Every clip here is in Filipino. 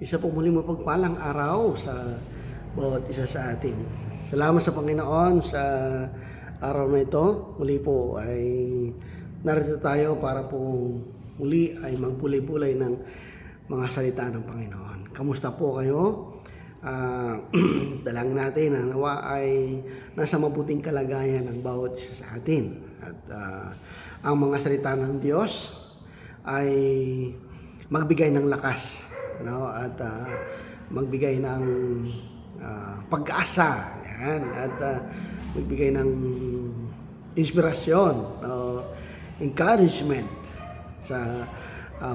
Isa po muling mapagpalang araw sa bawat isa sa atin. Salamat sa Panginoon sa araw na ito. Muli po ay narito tayo para po muli ay magpulay-pulay ng mga salita ng Panginoon. Kamusta po kayo? Dalangin natin na nawa ay nasa mabuting kalagayan ng bawat isa sa atin. At ang mga salita ng Diyos ay magbigay ng lakas, at magbigay ng pag-asa, yan, at magbigay ng inspirasyon, encouragement sa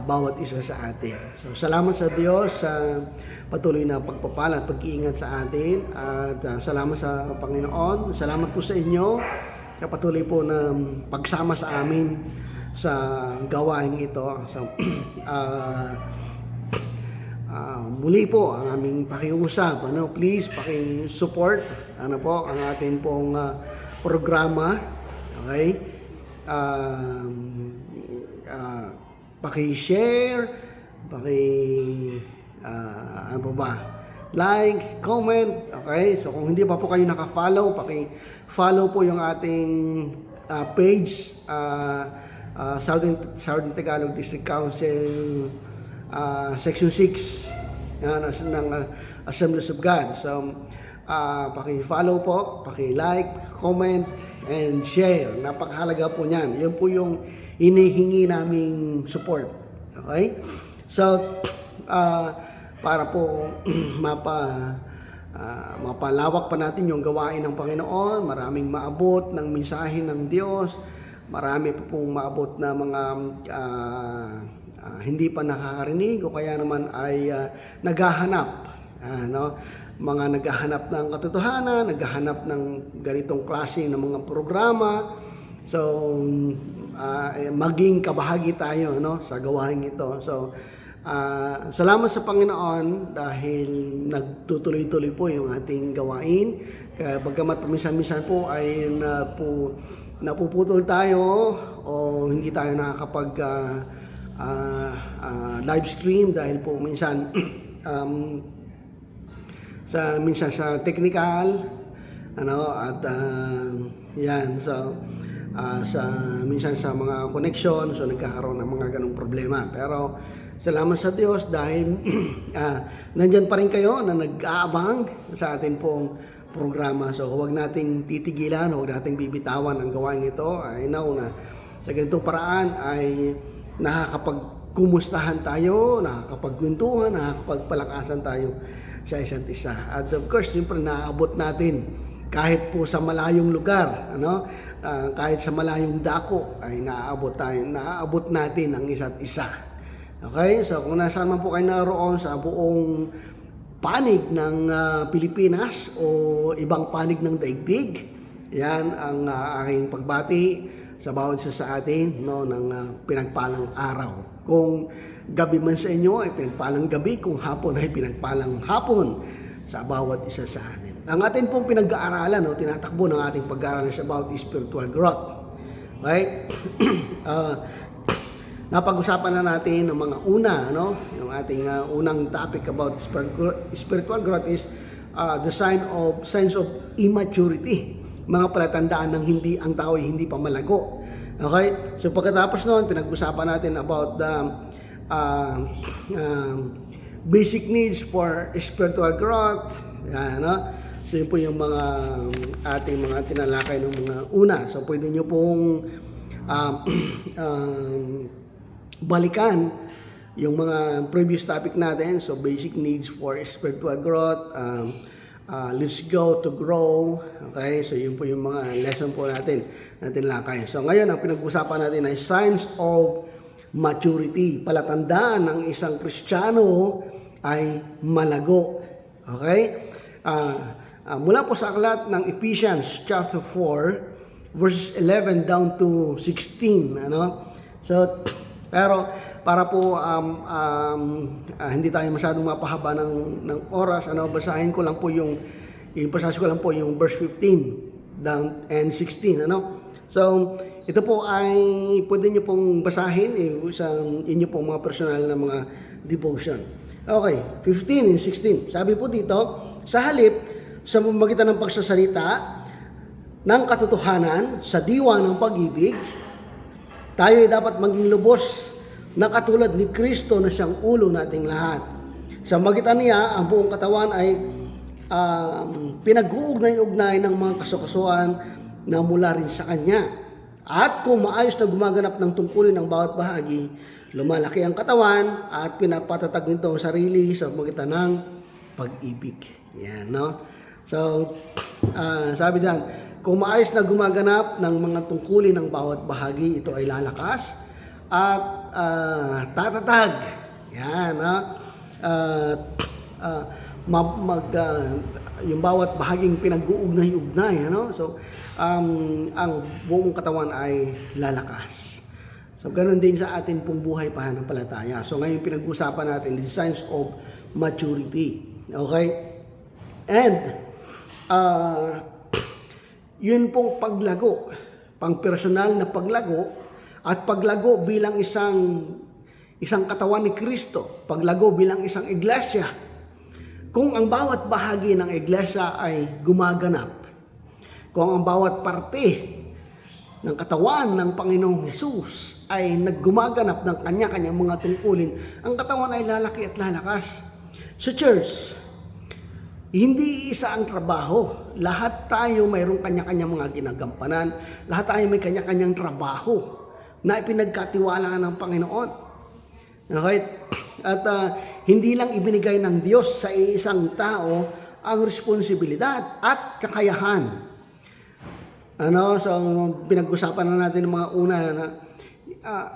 bawat isa sa atin. So, salamat sa Diyos sa patuloy na pagpapala at pag-iingat sa atin, at salamat sa Panginoon. Salamat po sa inyo sa patuloy po na pagsama sa amin sa gawain ito. So, muli po ang aming pakiusap, please paki-support po ang ating pong programa, okay? Paki-share, ano po ba? Like, comment, okay? So kung hindi pa po kayo naka-follow, paki-follow po yung ating page, Southern Tagalog District Council Section 6 ng Assemblies of God. So, paki-follow po, paki-like, comment, and share. Napakahalaga po niyan. Yun po yung inihingi naming support. Okay? So, para po mapalawak pa natin yung gawain ng Panginoon, maraming maabot ng mensahe ng Diyos, marami po pong maabot na mga hindi pa nakakarinig o kaya naman ay naghahanap, mga naghahanap ng katotohanan, naghahanap ng ganitong klase ng mga programa. So, maging kabahagi tayo sa gawain ito. So, salamat sa Panginoon dahil nagtutuloy-tuloy po yung ating gawain. Kaya bagamat minsan-minsan po ay napuputol tayo o hindi tayo nakakapag live stream dahil po minsan minsan sa technical at yan, so minsan sa mga connection, so nagkakaroon ng mga ganong problema. Pero salamat sa Diyos dahil nandyan pa rin kayo na nag-aabang sa atin pong programa. So huwag nating titigilan, huwag nating bibitawan ang gawain ito. I know na sa ganitong paraan ay nakakapagkumustahan tayo, nakakapagkwentuhan, nakakapagpalakasan tayo sa isa't isa. At of course, siyempre naaabot natin kahit po sa malayong lugar, kahit sa malayong dako ay naaabot natin ang isa't isa. Okay? So kung nasaan man po kayo naroon sa buong panig ng Pilipinas o ibang panig ng daigdig, yan ang aking pagbati sa bawat isa sa atin ng pinagpalang araw. Kung gabi man sa inyo ay pinagpalang gabi, kung hapon ay pinagpalang hapon sa bawat isa sa atin. Ang atin pong pinag-aaralan, tinatakbo ng ating pag-aaral is about spiritual growth. Right? Napag-usapan na natin ng mga una, yung ating unang topic about spiritual growth is the signs of immaturity. Mga palatandaan ng ang tao ay hindi pa malago. Okay? So pagkatapos noon, pinag-usapan natin about the basic needs for spiritual growth. Yan, So yun po yung mga ating mga tinalakay ng mga una. So pwede nyo pong balikan yung mga previous topic natin. So basic needs for spiritual growth, let's go to grow. Okay, so yun po yung mga lesson po natin lakay. So ngayon ang pinag-usapan natin ay signs of maturity. Palatandaan ng isang Kristiyano ay malago. Okay? Mula po sa aklat ng Ephesians chapter 4 verses 11 down to 16, So pero para po hindi tayo masyadong mapahaba ng oras, basahin ko lang po yung verse 15 down and 16, So, ito po ay pwede niyo pong basahin sa inyo pong mga personal na mga devotion. Okay, 15 and 16. Sabi po dito, sa halip, sa pamamagitan ng pagsasalita ng katotohanan sa diwa ng pag-ibig, tayo ay dapat maging lubos na katulad ni Kristo na siyang ulo nating lahat. Sa magitan niya, ang buong katawan ay pinag-uugnay-ugnay ng mga kasukasuan na mula rin sa Kanya. At kung maayos na gumaganap ng tungkulin ng bawat bahagi, lumalaki ang katawan at pinapatatag nito ang sarili sa magitan ng pag-ibig. Yan, no? So, sabi diyan, kung maayos na gumaganap ng mga tungkulin ng bawat bahagi, ito ay lalakas at tatatag. Yan, no? Yung bawat bahaging pinag-uugnay-ugnay, ano? So, ang buong katawan ay lalakas. So, ganoon din sa atin pong buhay pananampalataya. So, ngayon pinag-usapan natin the signs of maturity. Okay? And, yun pong paglago, pang personal na paglago, at paglago bilang isang katawan ni Kristo, paglago bilang isang iglesia. Kung ang bawat bahagi ng iglesia ay gumaganap, kung ang bawat parte ng katawan ng Panginoong Hesus ay naggumaganap ng kanya-kanyang mga tungkulin, ang katawan ay lalaki at lalakas. Sa church, hindi isa ang trabaho. Lahat tayo mayroong kanya-kanyang mga ginagampanan. Lahat tayo may kanya-kanyang trabaho na ipinagkatiwalaan ng Panginoon. Okay? At hindi lang ibinigay ng Diyos sa isang tao ang responsibilidad at kakayahan. So pinag-usapan na natin ng mga una na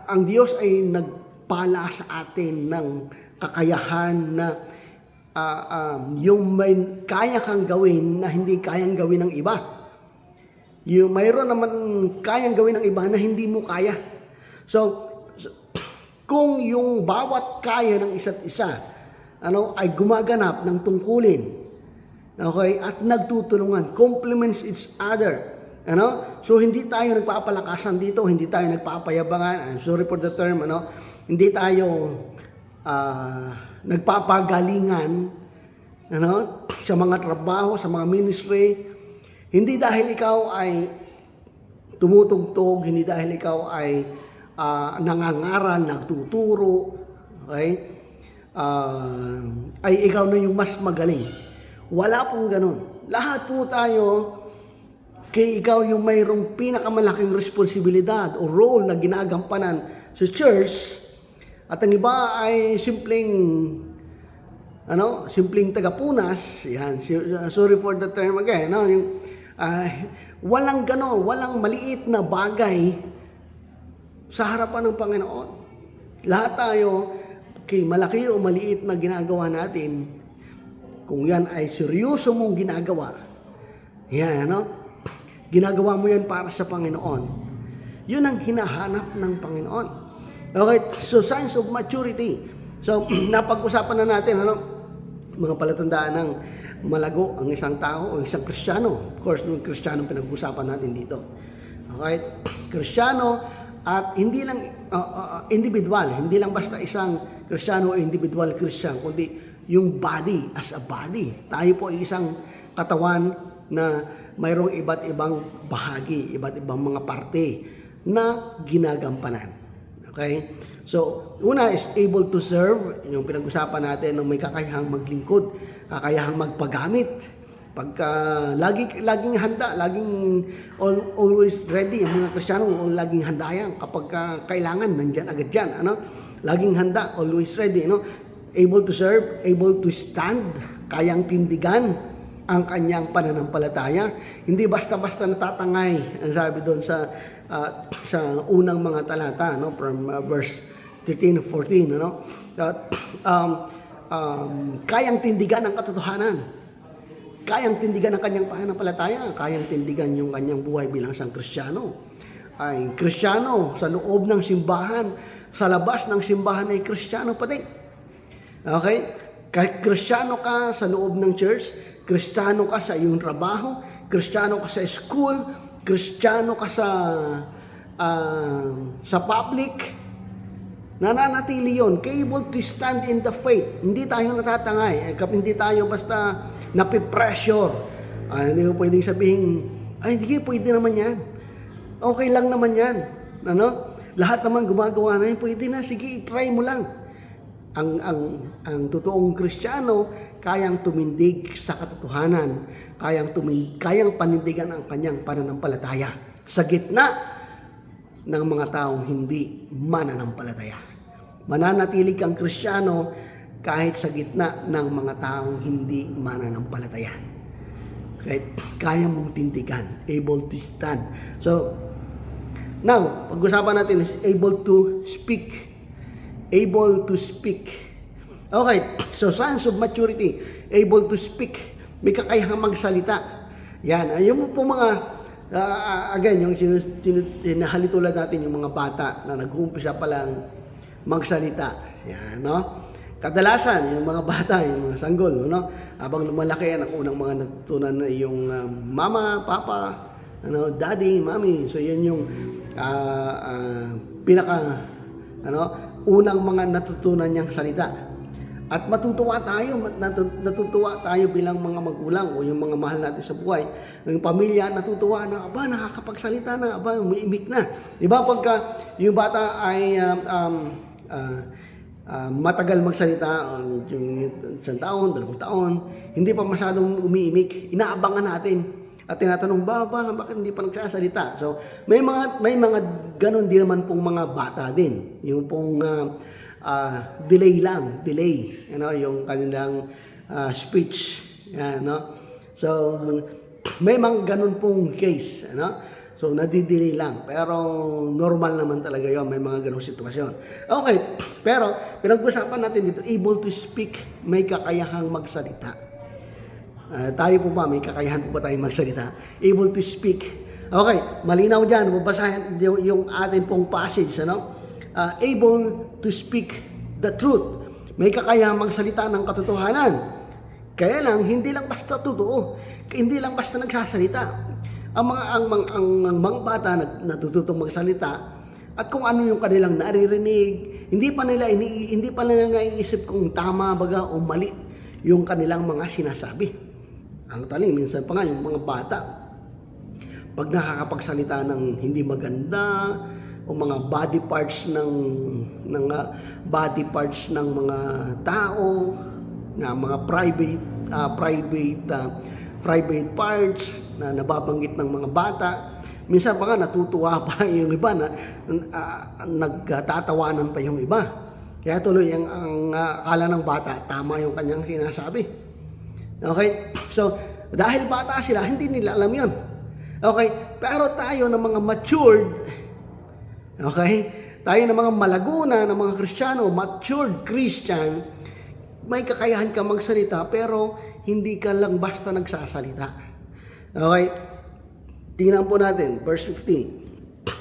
ang Diyos ay nagpala sa atin ng kakayahan na yung may kaya kang gawin na hindi kayang gawin ng iba. Yung mayroon naman kayang gawin ng iba na hindi mo kaya. So kung yung bawat kaya ng isa't isa ay gumaganap ng tungkulin, okay, at nagtutulungan, complements each other. So hindi tayo nagpapalakasan dito, hindi tayo nagpapayabangan. I'm sorry for the term, hindi tayo nagpapagalingan, sa mga trabaho, sa mga ministry. Hindi dahil ikaw ay tumutugtog, hindi dahil ikaw ay nangangaral, nagtuturo, okay? Ay ikaw na yung mas magaling. Wala pong ganun. Lahat po tayo, kay ikaw yung mayroong pinakamalaking responsibilidad o role na ginagampanan sa church, at ang iba ay simpleng tagapunas. Yan, sorry for the term again, walang walang maliit na bagay sa harapan ng Panginoon. Lahat tayo, kay malaki o maliit na ginagawa natin, kung yan ay seryoso mong ginagawa, yan, ginagawa mo yan para sa Panginoon. Yun ang hinahanap ng Panginoon. Okay, so signs of maturity. So, napag-usapan na natin, mga palatandaan ng malago ang isang tao o isang Kristiyano. Of course, yung Kristiyano pinag-usapan natin dito. Okay, Kristiyano at hindi lang individual, hindi lang basta isang Kristiyano o individual Christian, kundi yung body as a body. Tayo po ay isang katawan na mayroong iba't ibang bahagi, iba't ibang mga parte na ginagampanan. Okay? So, una is able to serve, yung pinag-usapan natin, ng may kakayahang maglingkod, kakayahang magpagamit. Pagka laging handa, always ready, ang mga Kristiyano laging handa yan. Kapag kailangan, nandiyan agad yan. Laging handa, always ready. Able to serve, able to stand, kayang tindigan ang kanyang pananampalataya. Hindi basta-basta natatangay, ang sabi doon sa unang mga talata, from verse 13 to 14, kayang tindigan ang katotohanan. Kayang tindigan ang kanyang pananampalataya, kayang tindigan yung kanyang buhay bilang isang Kristiyano. Ay Kristiyano sa loob ng simbahan, sa labas ng simbahan ay Kristiyano pa din. Okay? Kahit Kristiyano ka sa loob ng church, Kristiyano ka sa iyong trabaho, Kristiyano ka sa school, Kristiyano ka sa public, nananatili yon, able to stand in the faith. Hindi tayo natatangay, hindi tayo basta napipressure. Hindi ko pwedeng sabihin, ay hindi, pwede naman yan. Okay lang naman yan. Ano? Lahat naman gumagawa na yan, pwede na, sige, try mo lang. Ang totoong Kristiyano, kayang tumindig sa katotohanan, kayang panindigan ang kanyang pananampalataya sa gitna ng mga taong hindi mananampalataya. Mananatili kang Kristiyano kahit sa gitna ng mga taong hindi mananampalataya. Kaya mong tindigan, able to stand. So, now, pag-usapan natin is able to speak. Able to speak. Okay, so signs of maturity, able to speak. May kakayahang magsalita. Yan, yung po mga, again, yung tinahalintulad natin yung mga bata na nag-uumpisa pa lang magsalita. Yan, no? Kadalasan, yung mga bata, yung mga sanggol, no? Habang lumalaki yan, ang unang mga natutunan na yung mama, papa, daddy, mommy. So, yan yung unang mga natutunan niyang salita. At natutuwa tayo bilang mga magulang o yung mga mahal natin sa buhay. Yung pamilya, natutuwa na, nakakapagsalita na, umiimik na. Diba pagka yung bata ay matagal magsalita, yung 1 taon, 2 taon, hindi pa masyadong umiimik, inaabangan natin. At tinatanong, bakit hindi pa nagsasalita? So, may mga ganun din naman pong mga bata din. Yung pong delay, yung kanilang speech. No? So, may mga ganun pong case. So, nadidelay lang. Pero, normal naman talaga yun. May mga ganung sitwasyon. Okay, pero, pinag-usapan natin dito, able to speak, may kakayahang magsalita. Tayo po ba, may kakayahan po ba tayong magsalita? Able to speak. Okay, malinaw dyan. Babasahin yung atin pong passage. Able to speak the truth. May kakayahan magsalita ng katotohanan. Kaya lang, hindi lang basta totoo. Hindi lang basta nagsasalita. Ang mga bata natututong magsalita at kung ano yung kanilang naririnig, hindi pa nila naiisip kung tama baga o mali yung kanilang mga sinasabi. Ang taling, minsan pa nga yung mga bata, pag nakakapagsalita ng hindi maganda, o mga body parts ng mga tao, na mga private parts na nababanggit ng mga bata, minsan pa nga natutuwa pa yung iba na nagtatawanan pa yung iba. Kaya tuloy ang akala ng bata, tama yung kanyang sinasabi. Okay? So, dahil bata sila, hindi nila alam yun. Okay? Pero tayo na mga matured, okay? Tayo na mga malaguna, na mga Kristiyano, matured Christian, may kakayahan ka magsalita, pero hindi ka lang basta nagsasalita. Okay? Tingnan po natin, verse 15.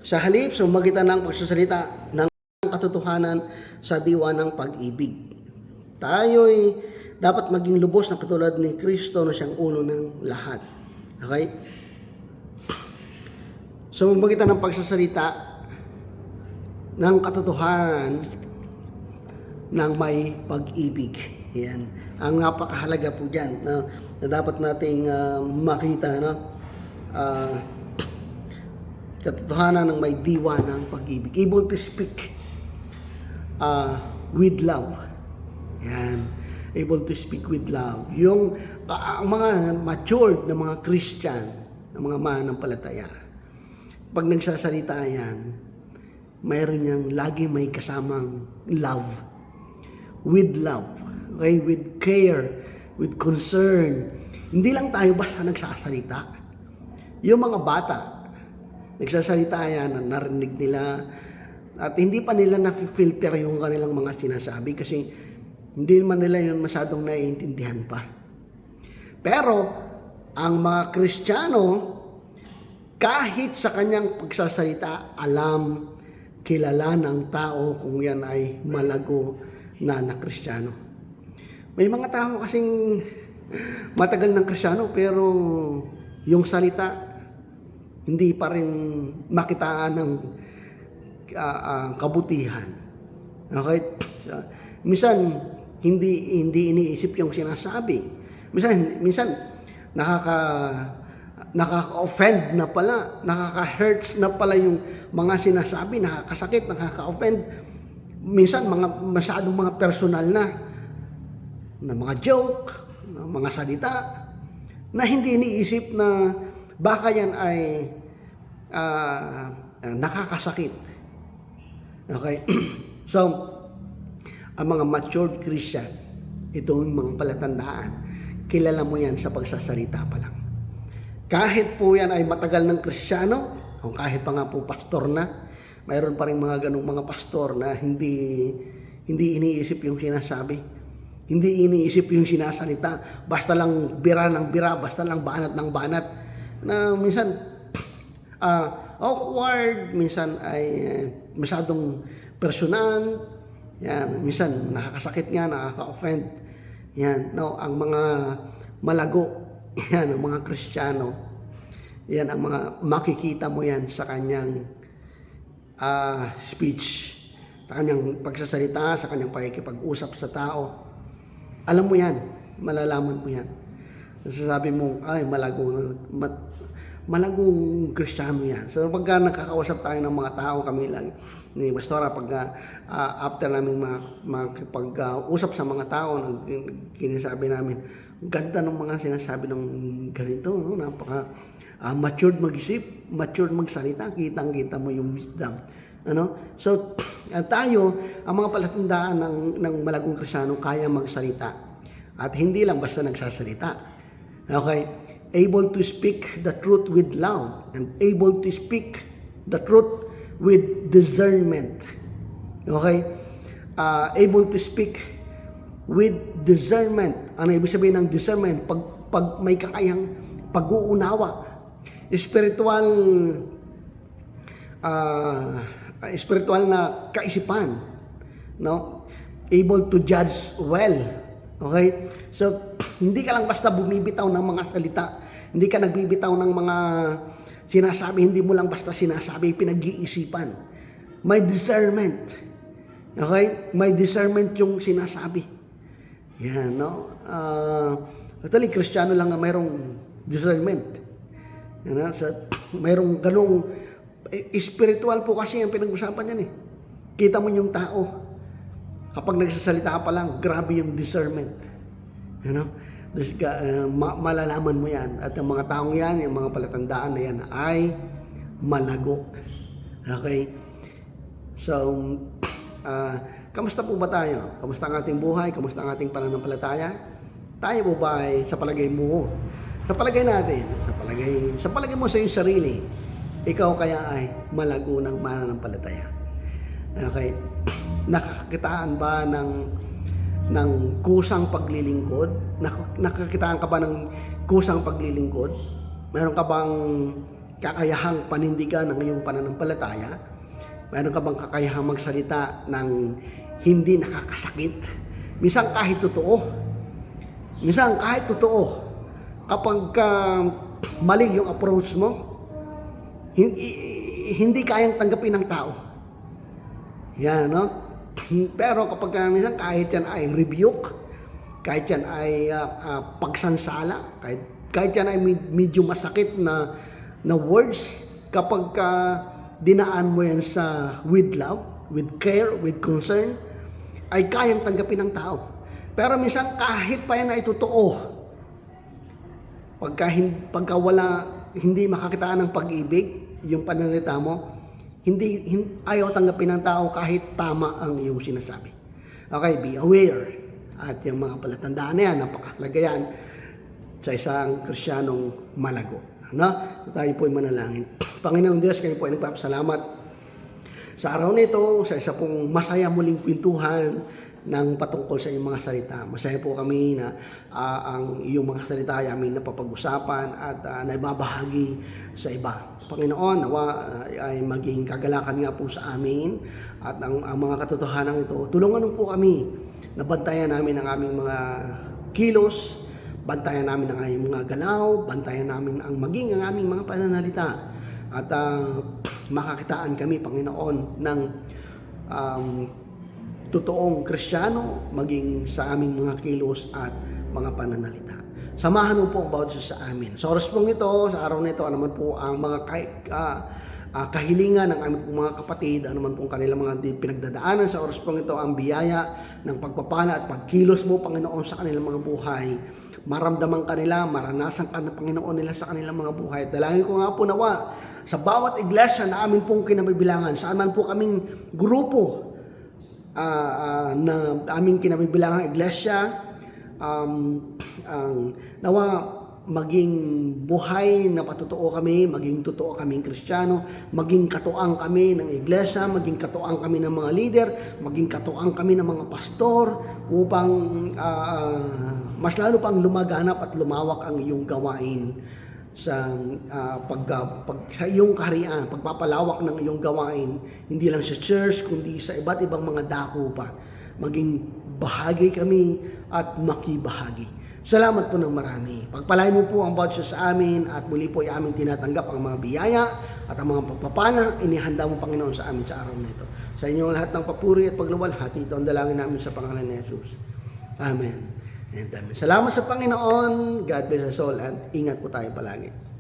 Sa halip, sumagitan ng pagsasalita ng katotohanan sa diwa ng pag-ibig. Tayo'y dapat maging lubos na katulad ni Kristo na siyang ulo ng lahat. Okay? So, magitan ng pagsasalita ng katotohanan ng may pag-ibig. Yan. Ang napakahalaga po dyan na dapat nating makita. Katotohanan ng may diwa ng pag-ibig. Able to speak with love. Yan. Able to speak with love. Yung mga matured na mga Christian, na mga mananampalataya, pag nagsasalita yan, mayroon niyang lagi may kasamang love. With love. Okay? With care. With concern. Hindi lang tayo basta nagsasalita. Yung mga bata, nagsasalita yan, narinig nila, at hindi pa nila na-filter yung kanilang mga sinasabi kasi hindi man nila yun masyadong naiintindihan pa. Pero, ang mga Kristiyano, kahit sa kanyang pagsasalita, kilala ng tao kung yan ay malago na Kristiyano. May mga tao kasing matagal ng Kristiyano, pero yung salita, hindi pa rin makitaan ng kabutihan. Okay? So, minsan hindi iniisip yung sinasabi. Minsan nakaka-offend na pala, nakaka-hurts na pala yung mga sinasabi, nakakasakit, nakaka-offend. Minsan masyadong mga personal na mga joke, na mga salita na hindi iniisip na baka yan ay nakakasakit. Okay? So, ang mga matured Christian, ito yung mga palatandaan, kilala mo yan sa pagsasalita pa lang. Kahit po yan ay matagal ng Kristiyano, o kahit pa nga po pastor na, mayroon pa rin mga ganong mga pastor na hindi iniisip yung sinasabi. Hindi iniisip yung sinasalita. Basta lang bira ng bira, basta lang banat ng banat. Na minsan, awkward, minsan ay masyadong personal. Yan, minsan nakakasakit nga, nakaka-offend. Yan, no, ang mga malago, yan, ang mga Kristiyano, yan, ang mga makikita mo yan sa kanyang speech, sa kanyang pagsasalita, sa kanyang pakikipag-usap sa tao. Alam mo yan, malalaman mo yan. Nasasabi mo, ay, malagong Kristiyano yan. So pagka nakakausap tayo ng mga tao, kami lang ni Pastora, after namin makipag-usap sa mga tao, kinasabi namin, ganda ng mga sinasabi ng ganito, no? Napaka matured mag-isip, matured magsalita, kitang-kita mo yung wisdom. Ano? So tayo, ang mga palatandaan ng malagong Kristiyano, kaya magsalita. At hindi lang basta nagsasalita. Okay? Able to speak the truth with love and able to speak the truth with discernment. Okay? Able to speak with discernment. Ano ibig sabihin ng discernment? Pag may kakayang pag-uunawa. Spiritual na kaisipan. No? Able to judge well. Okay? So, hindi ka lang basta bumibitaw ng mga salita. Hindi ka nagbibitaw ng mga sinasabi. Hindi mo lang basta sinasabi, pinag-iisipan. May discernment. Okay? May discernment yung sinasabi. Yan, no? Actually, Kristiyano lang na mayroong discernment. Yan, no? So, mayroong ganung spiritual po kasi ang pinag-usapan yan eh. Kita mo yung tao. Kapag nagsasalita pa lang, grabe yung discernment. You know? Malalaman mo yan. At ang mga taong yan, yung mga palatandaan na yan ay malago. Okay? So, kamusta po ba tayo? Kamusta ang ating buhay? Kamusta ang ating pananampalataya? Tayo po ba ay sa palagay mo? Sa palagay natin, sa palagay mo sa iyong sarili, ikaw kaya ay malago ng mananampalataya. Okay? Nakakakitaan ba ng kusang paglilingkod? Nakakitaan ka ba ng kusang paglilingkod? Meron ka bang kakayahang panindigan ng iyong pananampalataya? Meron ka bang kakayahang magsalita ng hindi nakakasakit? Minsan kahit totoo. Kapag mali yung approach mo, hindi kayang tanggapin ng tao. Yan, no? Pero kapag minsan kahit yan ay rebuke, kahit yan ay pagsansala, kahit yan ay medyo masakit na words, kapag dinaan mo yan sa with love, with care, with concern, ay kayang tanggapin ng tao. Pero minsan kahit pa yan ay totoo, pagka hindi makakitaan ng pag-ibig, yung pananalita mo, ayaw tanggapin ng tao kahit tama ang iyong sinasabi. Okay, be aware. At yung mga palatandaan na yan, napakahalaga yan sa isang Kristiyanong malago. Ano? Tayo po ay manalangin. Panginoong Diyos, kayo po ay nagpapasalamat sa araw nito, sa isa pong masaya muling kwentuhan ng patungkol sa iyong mga salita. Masaya po kami na ang iyong mga salita ay aming napapag-usapan at naibabahagi sa iba. Panginoon, nawa ay maging kagalakan nga po sa amin at ang mga katotohanan ito. Tulungan po kami na bantayan namin ang aming mga kilos, bantayan namin ang aming mga galaw, bantayan namin ang aming mga pananalita. At makakitaan kami, Panginoon, ng totoong Kristiyano, maging sa aming mga kilos at mga pananalita. Samahan mo po ang bawat isa sa amin. Sa oras pong ito, sa araw na ito, ano man po ang mga kahilingan ng aming mga kapatid, ano man pong kanilang mga pinagdadaanan sa oras pong ito, ang biyaya ng pagpapala at pagkilos mo, Panginoon, sa kanilang mga buhay. Maramdaman kanila, maranasan ka ng Panginoon nila sa kanilang mga buhay. Dalangin ko nga po nawa sa bawat iglesia na amin pong kinabibilangan, saan man po kaming grupo na aming kinabibilangan iglesia, nawa maging buhay na patotoo kami, maging totoo kaming Kristiyano, maging katuang kami ng iglesia, maging katuang kami ng mga leader, maging katuang kami ng mga pastor, upang mas lalo pang lumaganap at lumawak ang iyong gawain sa sa iyong kaharian, pagpapalawak ng iyong gawain, hindi lang sa church, kundi sa iba't ibang mga dako pa. Maging bahagi kami at makibahagi. Salamat po ng marami. Pagpalain mo po ang bawat isa sa amin at muli po ay aming tinatanggap ang mga biyaya at ang mga pagpapala inihanda mo, Panginoon, sa amin sa araw na ito. Sa inyo lahat ng papuri at pagluwalhati, ito ang dalangin namin sa pangalan ni Jesus. Amen and amen. Salamat sa Panginoon. God bless us all at ingat po tayo palagi.